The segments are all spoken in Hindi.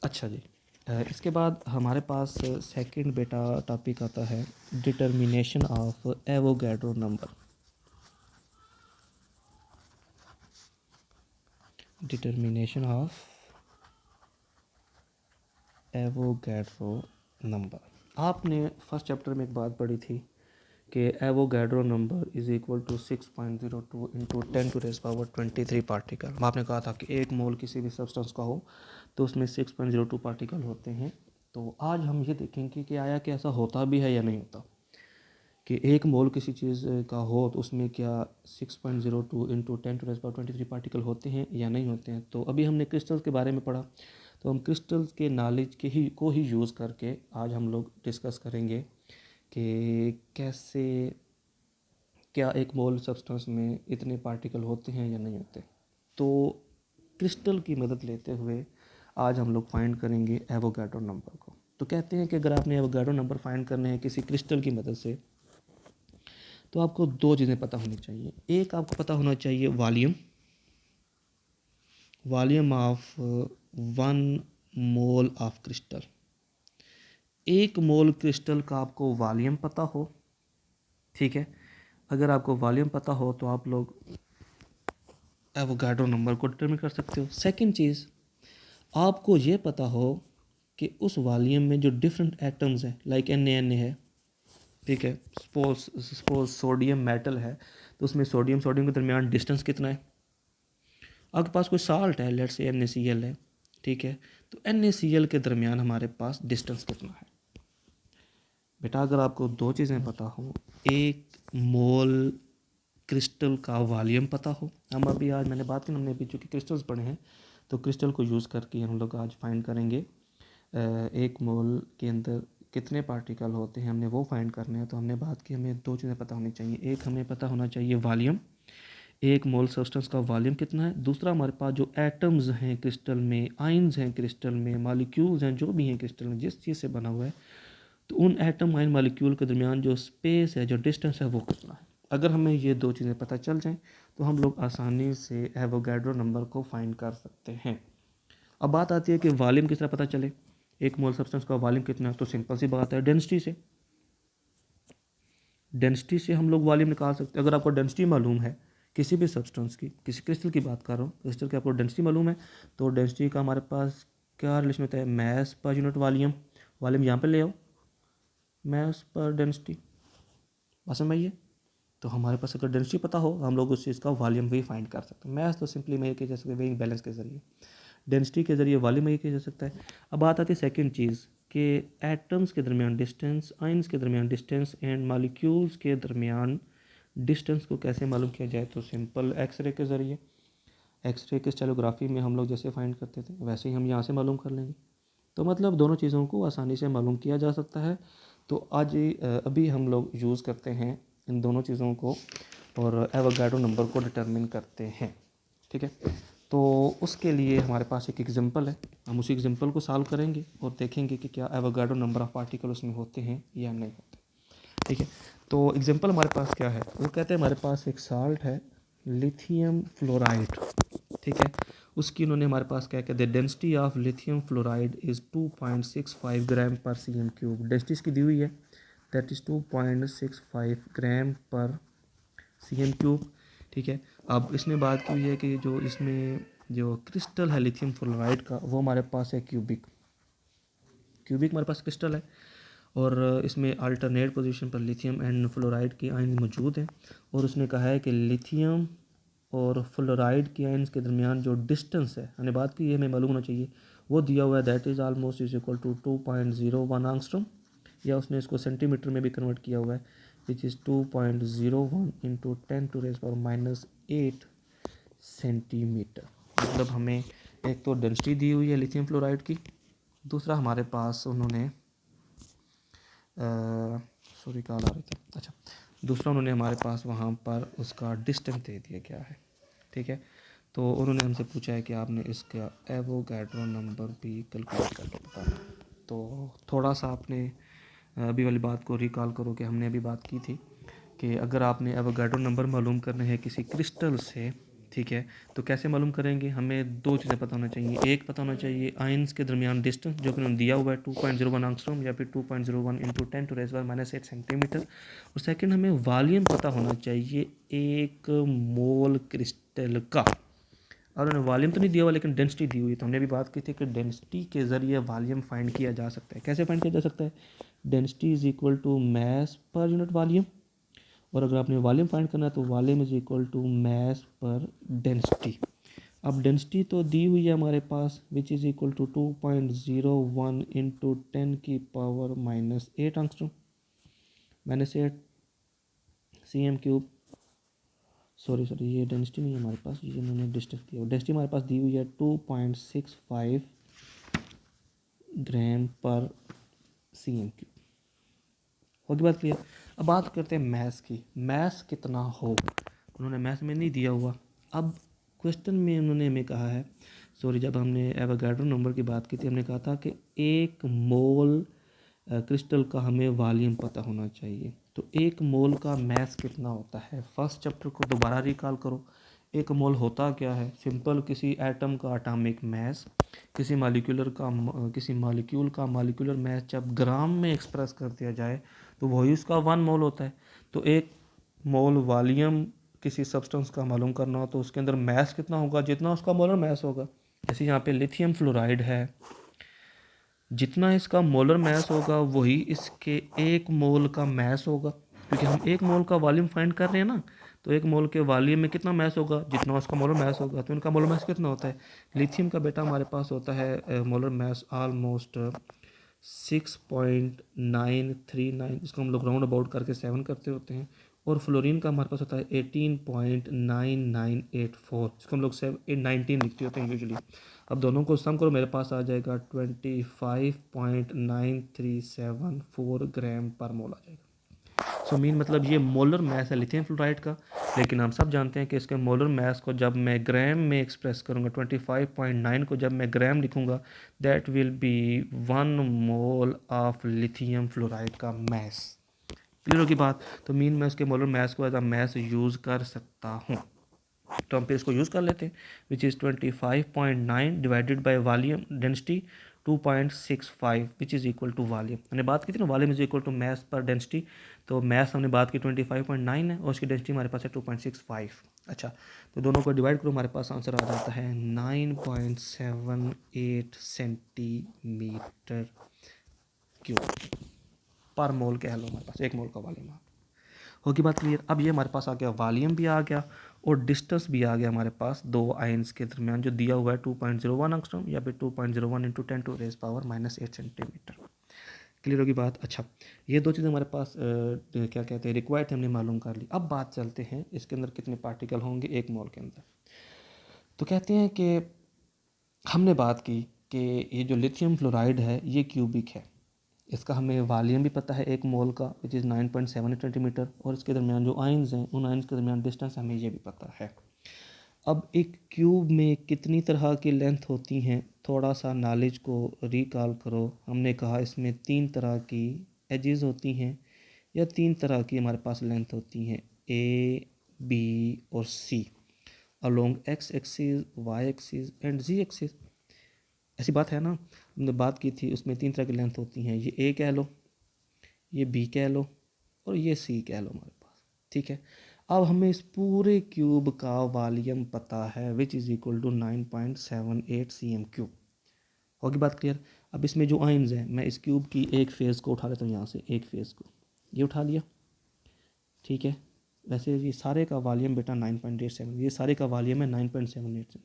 अच्छा जी, इसके बाद हमारे पास सेकंड बेटा टॉपिक आता है determination of Avogadro number. Determination of Avogadro number. आपने फर्स्ट चैप्टर में एक बात पढ़ी थी कि Avogadro number is equal to 6.02 into 10⁻23 particle. आपने कहा था कि एक मोल किसी भी सब्सटेंस का हो तो उसमें 6.02 पार्टिकल होते हैं। तो आज हम ये देखेंगे कि आया कि ऐसा होता भी है या नहीं होता, कि एक मोल किसी चीज़ का हो तो उसमें क्या 6.02 इंटू 10⁻23 पार्टिकल होते हैं या नहीं होते हैं। तो अभी हमने क्रिस्टल्स के बारे में पढ़ा, तो हम क्रिस्टल्स के नॉलेज को ही यूज़ करके आज हम लोग डिस्कस करेंगे कि कैसे, क्या एक मोल सब्सटेंस में इतने पार्टिकल होते हैं या नहीं होते। तो क्रिस्टल की मदद लेते हुए आज हम लोग फाइंड करेंगे एवोगैड्रो नंबर को। तो कहते हैं कि अगर आपने एवोगैड्रो नंबर फाइंड करने हैं किसी क्रिस्टल की मदद से, तो आपको दो चीज़ें पता होनी चाहिए। एक, आपको पता होना चाहिए volume of 1 mole of crystal. एक मोल क्रिस्टल का आपको वॉल्यूम पता हो, ठीक है। अगर आपको वॉल्यूम पता हो तो आप लोग एवोगैड्रो नंबर को डिटरमिन कर सकते हो। सेकंड चीज़, आपको ये पता हो कि उस वॉल्यूम में जो डिफरेंट एटम्स हैं, लाइक Na है, ठीक है। सपोज सोडियम मेटल है, तो उसमें सोडियम के दरमियान डिस्टेंस कितना है। आपके पास कोई साल्ट है, लेट्स से NaCl है, ठीक है। तो NaCl के दरमियान हमारे पास डिस्टेंस कितना है। बेटा अगर आपको दो चीज़ें पता हो, एक मोल क्रिस्टल का वॉल्यूम पता हो, हम अभी आज मैंने बात की, हमने अभी चूँकि क्रिस्टल्स पढ़े हैं तो क्रिस्टल को यूज़ करके हम लोग आज फाइंड करेंगे एक मोल के अंदर कितने पार्टिकल होते हैं, हमने वो फाइंड करने हैं। तो हमने बात की हमें दो चीज़ें पता होनी चाहिए। एक, हमें पता होना चाहिए वॉल्यूम, एक मोल सब्सटेंस का वॉल्यूम कितना है। दूसरा, हमारे पास जो एटम्स हैं क्रिस्टल में, आइंस हैं क्रिस्टल में, मॉलिक्यूल्स हैं, जो भी हैं क्रिस्टल में, जिस चीज़ से बना हुआ है, तो उन एटम आइन मॉलिक्यूल के दरमियान जो स्पेस है, जो डिस्टेंस है, वो कितना है। अगर हमें ये दो चीज़ें पता चल जाएं तो हम लोग आसानी से एवोगैड्रो नंबर को फाइंड कर सकते हैं। अब बात आती है कि वॉल्यूम किस तरह पता चले, एक मोल सब्सटेंस का वॉल्यूम कितना है। तो सिंपल सी बात है, डेंसिटी से हम लोग वॉल्यूम निकाल सकते हैं। अगर आपको डेंसिटी मालूम है किसी भी सब्सटेंस की, किसी क्रिस्टल की बात कर रहा हूँ, क्रिस्टल की आपको डेंसिटी मालूम है, तो डेंसिटी का हमारे पास क्या रिलेशन होता है, मैस पर यूनिट वॉल्यूम। वॉल्यूम यहाँ पे ले आओ, मैस पर डेंसिटी, बस समझिए। तो हमारे पास अगर डेंसिटी पता हो, हम लोग उस चीज़ का वॉल्यूम भी फाइंड कर सकते हैं। मैथ तो सिंपली मैं ये किया जा सकता है वेइंग बैलेंस के ज़रिए, डेंसिटी के ज़रिए वॉल्यूम में ये किया जा सकता है। अब बात आती है सेकंड चीज़ कि एटम्स के दरमियान डिस्टेंस, आइंस के दरमियान डिस्टेंस एंड मॉलिक्यूल्स के दरमियान डिस्टेंस को कैसे मालूम किया जाए। तो सिंपल एक्सरे के ज़रिए, एक्सरे क्रिस्टलोग्राफी में हम लोग जैसे फाइंड करते थे वैसे ही हम यहाँ से मालूम कर लेंगे। तो मतलब दोनों चीज़ों को आसानी से मालूम किया जा सकता है। तो आज अभी हम लोग यूज़ करते हैं इन दोनों चीज़ों को और एवोगैड्रो नंबर को डिटरमिन करते हैं, ठीक है। तो उसके लिए हमारे पास एक एग्जांपल है, हम उसी एग्जांपल को सॉल्व करेंगे और देखेंगे कि क्या एवोगैड्रो नंबर ऑफ पार्टिकल उसमें होते हैं या नहीं होते, ठीक है। तो एग्जांपल हमारे पास क्या है, वो कहते हैं हमारे पास एक साल्ट है लिथियम फ्लोराइड, ठीक है। उसकी उन्होंने हमारे पास क्या कहते हैं, density of lithium fluoride is 2.65 ग्राम पर cm3। डेंसिटी इसकी दी हुई है, दैट इज़ 2.65 ग्राम पर cm3, ठीक है। अब इसमें बात की हुई है कि जो इसमें जो क्रिस्टल है लिथियम फ्लोराइड का, वो हमारे पास है क्यूबिक हमारे पास क्रिस्टल है। और इसमें अल्टरनेट पोजीशन पर लिथियम एंड फ्लोराइड के आयन मौजूद हैं। और उसने कहा है कि लिथियम और फ्लोराइड के आयन्स के दरमियान जो डिस्टेंस है, हमने बात की, ये हमें मालूम होना चाहिए, वो दिया हुआ है, that is almost is equal to 2.01 angstrom, या उसने इसको सेंटीमीटर में भी कन्वर्ट किया हुआ है, विच इज़ 2.01 इंटू 10⁻⁻8 सेंटीमीटर। मतलब हमें एक तो डेंसिटी दी हुई है लिथियम फ्लोराइड की, दूसरा हमारे पास उन्होंने सॉरी कॉल आ रही थी, अच्छा, दूसरा उन्होंने हमारे पास वहाँ पर उसका डिस्टेंस दे दिया गया है, ठीक है। तो उन्होंने हमसे पूछा है कि आपने इसका एवोगैड्रो नंबर भी कैलकुलेट करके बताना है। तो थोड़ा सा आपने अभी वाली बात को रिकॉल करो कि हमने अभी बात की थी कि अगर आपने एवोगैड्रो नंबर मालूम करने हैं किसी क्रिस्टल से, ठीक है। तो कैसे मालूम करेंगे, हमें दो चीज़ें पता होना चाहिए। एक पता होना चाहिए आयंस के दरमियान डिस्टेंस जो कि उन्होंने दिया हुआ है 2.01 एंगस्ट्रॉम या फिर 2.01 इंटू 10⁻⁻8 सेंटीमीटर। और सेकंड हमें वॉल्यूम पता होना चाहिए एक मोल क्रिस्टल का। और उन्होंने वॉल्यूम तो नहीं दिया हुआ लेकिन डेंसिटी दी हुई है। तो हमने भी बात की थी कि डेंसिटी के ज़रिए वॉल्यूम फाइंड किया जा सकता है। कैसे फाइंड किया जा सकता है, density is equal to mass पर यूनिट वॉल्यूम। और अगर आपने वॉल्यूम फाइंड करना है तो volume is equal to mass पर डेंसिटी। अब डेंसिटी तो दी हुई है हमारे पास which is equal to 2.01 into 10⁻⁻8 angstrom -8 cm3। Sorry ये डेंसिटी नहीं है हमारे पास, ये इन्होंने डिस्टेंस दिया। डेंसिटी हमारे पास दी हुई है 2.65 ग्राम पर cm3। होगी बात क्लियर। अब बात करते हैं मैस की। मैस कितना हो, उन्होंने मैस में नहीं दिया हुआ। अब क्वेश्चन में उन्होंने हमें कहा है, सॉरी जब हमने एवोगाड्रो नंबर की बात की थी हमने कहा था कि एक मोल क्रिस्टल का हमें वॉल्यूम पता होना चाहिए। तो एक मोल का मैस कितना होता है, फर्स्ट चैप्टर को दोबारा रिकॉल करो। एक मोल होता क्या है, सिंपल किसी एटम का एटॉमिक मैस, किसी मॉलिक्यूल का मॉलिक्यूलर मैस जब ग्राम में एक्सप्रेस कर दिया जाए तो वही उसका 1 मोल होता है। तो एक मोल वॉल्यूम किसी सब्सटेंस का मालूम करना हो तो उसके अंदर मैस कितना होगा, जितना उसका मोलर मैस होगा। जैसे यहाँ पे लिथियम फ्लोराइड है, जितना इसका मोलर मैस होगा वही इसके एक मोल का मैस होगा। क्योंकि हम एक मोल का वॉल्यूम फाइंड कर रहे हैं ना, तो एक मोल के वॉल्यूम में कितना मैस होगा, जितना उसका मोलर मैस होगा। तो इनका मोलर मैस कितना होता है, लिथियम का बेटा हमारे पास होता है मोलर मैस ऑलमोस्ट 6.939, इसको हम लोग राउंड अबाउट करके 7 करते होते हैं। और फ्लोरीन का हमारे पास होता है 18.9984, इसको हम लोग 19 लिखते होते हैं यूजुअली। अब दोनों को सम करो, मेरे पास आ जाएगा 25.9374 ग्राम पर मोल आ जाएगा। सो मीन मतलब ये मोलर मैस है लिथियम फ्लोराइड का। लेकिन हम सब जानते हैं कि इसके मोलर मैस को जब मैं ग्राम में एक्सप्रेस करूँगा, 25.9 को जब मैं ग्राम लिखूँगा, that will be 1 mole of lithium fluoride का मैस। क्लियर होगी बात। तो मीन मैं उसके मोलर मैस को एज अ मैस यूज़ कर सकता हूँ। तो हम पे इसको यूज़ कर लेते हैं, which is 25.9 divided by volume density 2.65 which is equal to volume. हमने बात की थी ना volume is equal to mass पर डेंसिटी। तो मैस हमने बात की 25.9 है और उसकी डेंसिटी हमारे पास है 2.65। अच्छा, तो दोनों को डिवाइड करो, हमारे पास आंसर आ जाता है 9.78 सेंटीमीटर क्यूब पर मोल कह लो। हमारे पास एक मोल का वॉल्यूम होगी बात क्लियर। अब ये हमारे पास आ गया, वॉल्यूम भी आ गया और डिस्टेंस भी आ गया हमारे पास दो आयंस के दरमियान जो दिया हुआ है 2.01 एंगस्ट्रॉम या फिर 2.01 इंटू 10⁻⁻8 सेंटीमीटर। क्लियर होगी बात। अच्छा, ये दो चीज़ें हमारे पास क्या कहते हैं रिक्वायर्ड थे, हमने मालूम कर ली। अब बात चलते हैं इसके अंदर कितने पार्टिकल होंगे एक मोल के अंदर। तो कहते हैं कि हमने बात की कि ये जो लिथियम फ्लोराइड है ये क्यूबिक है। इसका हमें वॉल्यूम भी पता है एक मोल का विच इज़ 9.7 सेंटीमीटर। और इसके दरमियान जो आयंस हैं उन आयंस के दरमियान डिस्टेंस हमें ये भी पता है। अब एक क्यूब में कितनी तरह की लेंथ होती हैं, थोड़ा सा नॉलेज को रिकॉल करो। हमने कहा इसमें 3 तरह की एजेस होती हैं या 3 तरह की हमारे पास लेंथ होती हैं, ए बी और C, along X axis, Y axis and Z axis. ऐसी बात है ना, हमने बात की थी उसमें 3 तरह की लेंथ होती हैं, ये ए कह लो, ये बी कह लो और ये सी कह लो हमारे पास। ठीक है, अब हमें इस पूरे क्यूब का वॉल्यूम पता है विच इज़ इक्वल टू 9.78 cm3। होगी बात क्लियर। अब इसमें जो आयंस हैं, मैं इस क्यूब की एक फेज़ को उठा लेता हूँ, यहाँ से एक फेज़ को ये उठा लिया। ठीक है, वैसे ये सारे का वॉल्यूम बेटा 9.87, ये सारे का वॉल्यूम है 9.78 cm3।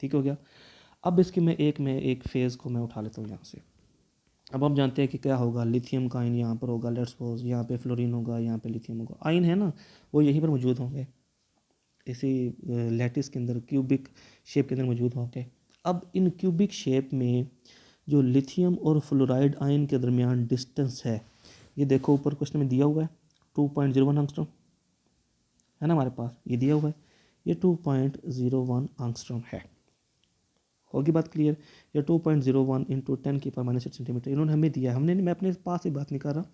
ठीक हो गया। अब इसके मैं एक फेज़ को मैं उठा लेता हूँ यहाँ से। अब हम जानते हैं कि क्या होगा, लिथियम का आयन यहाँ पर होगा, लेट्स सपोज यहाँ पे फ्लोरीन होगा, यहाँ पे लिथियम होगा। आयन है ना वो यहीं पर मौजूद होंगे, इसी लैटिस के अंदर क्यूबिक शेप के अंदर मौजूद होंगे। अब इन क्यूबिक शेप में जो लिथियम और फ्लोराइड आयन के दरमियान डिस्टेंस है, ये देखो ऊपर क्वेश्चन में दिया हुआ है 2.01 एंगस्ट्रॉम है ना हमारे पास, ये दिया हुआ है, ये 2.01 एंगस्ट्रॉम है। होगी बात क्लियर। या 2.01 इंटू 10⁻⁻8 सेंटीमीटर इन्होंने हमें दिया है। हमने, मैं अपने पास ही बात नहीं कर रहा,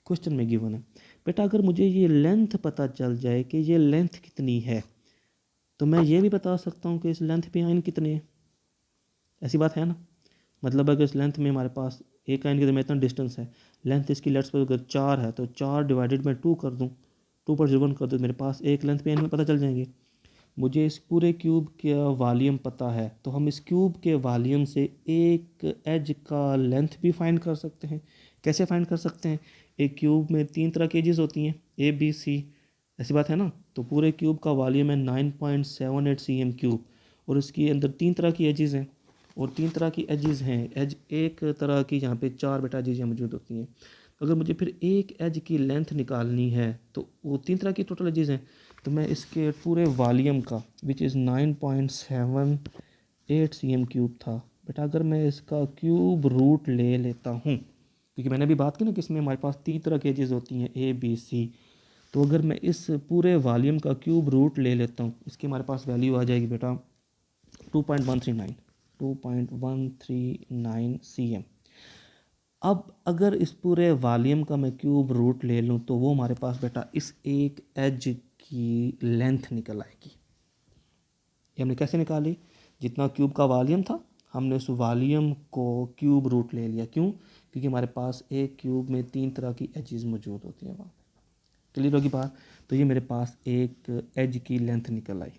क्वेश्चन में गिवन है। बेटा अगर मुझे ये लेंथ पता चल जाए कि ये लेंथ कितनी है, तो मैं ये भी बता सकता हूँ कि इस लेंथ पे आयन कितने हैं, ऐसी बात है ना। मतलब अगर इस लेंथ में हमारे पास एक आयन के दरमियान इतना डिस्टेंस है, लेंथ इसकी लेट्स पर अगर 4 है तो 4 डिवाइडेड बाई 2 कर दूँ, 2.01 कर दूँ, मेरे पास एक लेंथ पे आयन में पता चल जाएंगे। मुझे इस पूरे क्यूब का वॉल्यूम पता है, तो हम इस क्यूब के वॉल्यूम से एक एज का लेंथ भी फाइंड कर सकते हैं। कैसे फाइंड कर सकते हैं? एक क्यूब में 3 तरह की एजेस होती हैं, ए बी सी, ऐसी बात है ना। तो पूरे क्यूब का वॉल्यूम है 9.78 cm क्यूब, और इसके अंदर 3 तरह की एजेस हैं, और 3 तरह की एजेस हैं। एज एक तरह की यहाँ पे 4 बेटा एजेस मौजूद होती हैं। तो अगर मुझे फिर एक एज की लेंथ निकालनी है तो वो 3 तरह की टोटल एजेस हैं, तो मैं इसके पूरे वॉल्यूम का विच इज़ 9.78 cm क्यूब था बेटा, अगर मैं इसका क्यूब रूट ले लेता हूँ, क्योंकि मैंने अभी बात की ना कि इसमें हमारे पास 3 तरह की एजेस होती हैं, ए बी सी। तो अगर मैं इस पूरे वॉल्यूम का क्यूब रूट ले लेता हूँ, इसकी हमारे पास वैल्यू आ जाएगी बेटा 2.139 cm। अब अगर इस पूरे वॉल्यूम का मैं क्यूब रूट ले लूँ तो वो हमारे पास बेटा इस एक एज की लेंथ निकल आएगी। ये हमने कैसे निकाली? जितना क्यूब का वॉल्यूम था, हमने उस वॉल्यूम को क्यूब रूट ले लिया। क्यों? क्योंकि हमारे पास एक क्यूब में 3 तरह की एजेस मौजूद होती हैं वहाँ। क्लियर होगी बात? तो ये मेरे पास एक एज की लेंथ निकल आई।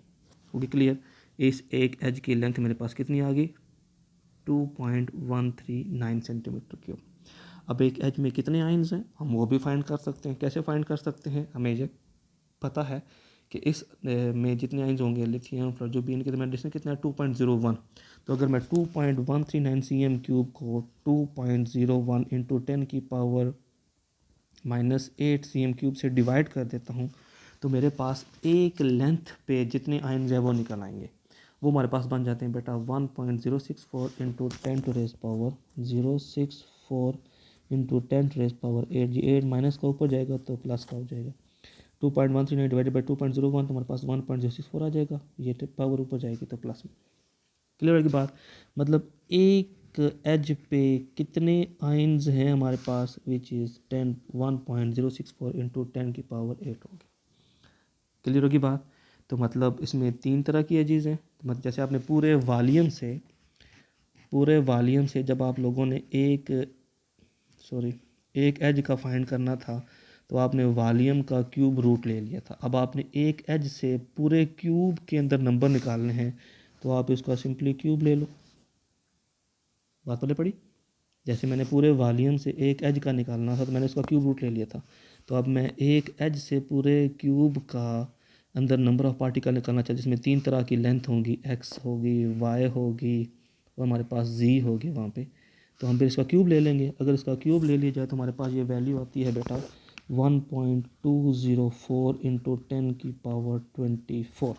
होगी क्लियर? इस एक एज की लेंथ मेरे पास कितनी आ गई? 2.139 सेंटीमीटर क्यूब। अब एक एज में कितने आयन्स हैं हम वो भी फाइंड कर सकते हैं। कैसे फाइंड कर सकते हैं? हमें ये पता है कि इस में जितने आयन्स होंगे, लिथियम फ्लोरोबेन के दरमियान डिस्टेंस कितना है? 2.01। तो अगर मैं 2.139 cm क्यूब को 2.01 इंटू 10 की पावर -8 cm क्यूब से डिवाइड कर देता हूँ, तो मेरे पास एक लेंथ पे जितने आयन्स हैं वो निकल आएंगे। वो हमारे पास बन जाते हैं बेटा 1.064 into 10 to raise power 064 into 10 to raise power 8। जी 8 माइनस का ऊपर जाएगा तो प्लस का हो जाएगा। 2.139 डिवाइडेड बाई 2.01 तो हमारे पास 1.064 आ जाएगा। ये पावर ऊपर जाएगी तो प्लस में। क्लियर होगी बात? मतलब एक एज पे कितने आयन्स हैं हमारे पास, विच इज़ 1.064 इंटू 10 की पावर 8 होगी। क्लियर होगी बात? तो मतलब इसमें 3 तरह की एजेस हैं। तो मतलब जैसे आपने पूरे वॉल्यूम से जब आप लोगों ने एक एज का फाइंड करना था, तो आपने वॉल्यूम का क्यूब रूट ले लिया था। अब आपने एक एज से पूरे क्यूब के अंदर नंबर निकालने हैं, तो आप इसका सिंपली क्यूब ले लो। बात पहले पड़ी? जैसे मैंने पूरे वॉल्यूम से एक एज का निकालना था तो मैंने इसका क्यूब रूट ले लिया था। तो अब मैं एक एज से पूरे क्यूब का अंदर नंबर ऑफ़ पार्टिकल निकालना चाहिए, जिसमें 3 तरह की लेंथ होगी, एक्स होगी, वाई होगी, और हमारे पास जी होगी वहाँ पे। तो हम फिर इसका क्यूब ले लेंगे। अगर इसका क्यूब ले लिया जाए तो हमारे पास ये वैल्यू आती है बेटा 1.204 इंटू 10 की पावर 24।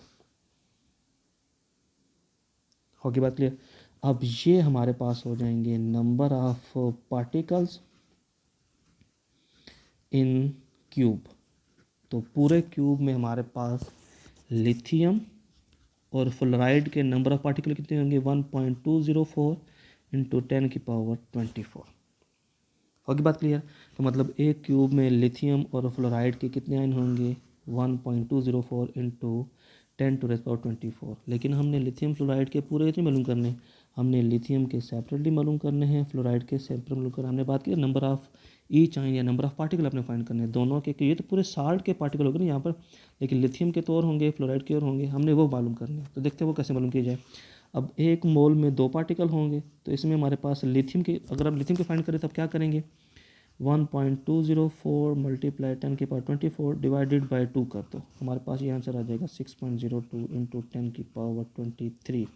होगी बात क्लियर? अब ये हमारे पास हो जाएंगे number of particles in cube. तो पूरे क्यूब में हमारे पास लिथियम और फ्लोराइड के नंबर ऑफ पार्टिकल कितने होंगे? 1.204 इंटू 10 की पावर 24। होगी बात क्लियर? तो मतलब एक क्यूब में लिथियम और फ्लोराइड के कितने आयन होंगे? 1.204 इंटू 10 टू रेज पावर 24। लेकिन हमने लिथियम फ्लोराइड के पूरे कितने मालूम करने हैं? हमने लिथियम के सेपरेटली मालूम करने हैं, फ्लोराइड के सेपरेट मालूम करने। हमने बात की नंबर ऑफ ईच आयन या नंबर ऑफ पार्टिकल अपने फाइंड करने हैं दोनों के। ये तो पूरे साल्ट के पार्टिकल हो गए ना यहाँ पर, लेकिन लिथियम के तो और होंगे, फ्लोराइड के और होंगे, हमने वो मालूम करने हैं। तो देखते हैं वो कैसे मालूम किया जाए। अब एक मोल में 2 पार्टिकल होंगे, तो इसमें हमारे पास लिथियम के, अगर आप लिथियम के फाइंड करें तब क्या करेंगे? 1.204 मल्टीप्लाई 10 की पावर 24 डिवाइडेड बाई 2 कर दो, हमारे पास ये आंसर आ जाएगा 6.02 इंटू 10 की पावर 23।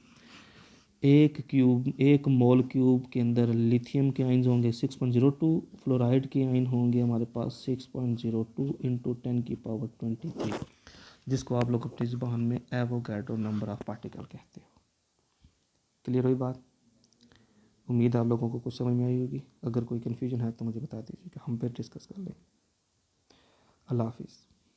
एक मोल क्यूब के अंदर लिथियम के आयन्स होंगे 6.02, फ्लोराइड के आयन होंगे हमारे पास 6.02 इंटू 10 की पावर 23, जिसको आप लोग अपनी ज़ुबान में एवोगैड्रो नंबर ऑफ पार्टिकल कहते हो। क्लियर हुई बात? उम्मीद है आप लोगों को कुछ समझ में आई होगी। अगर कोई कन्फ्यूजन है तो मुझे बता दीजिएगा, हम फिर डिस्कस कर लेंगे। अल्लाह हाफिज़।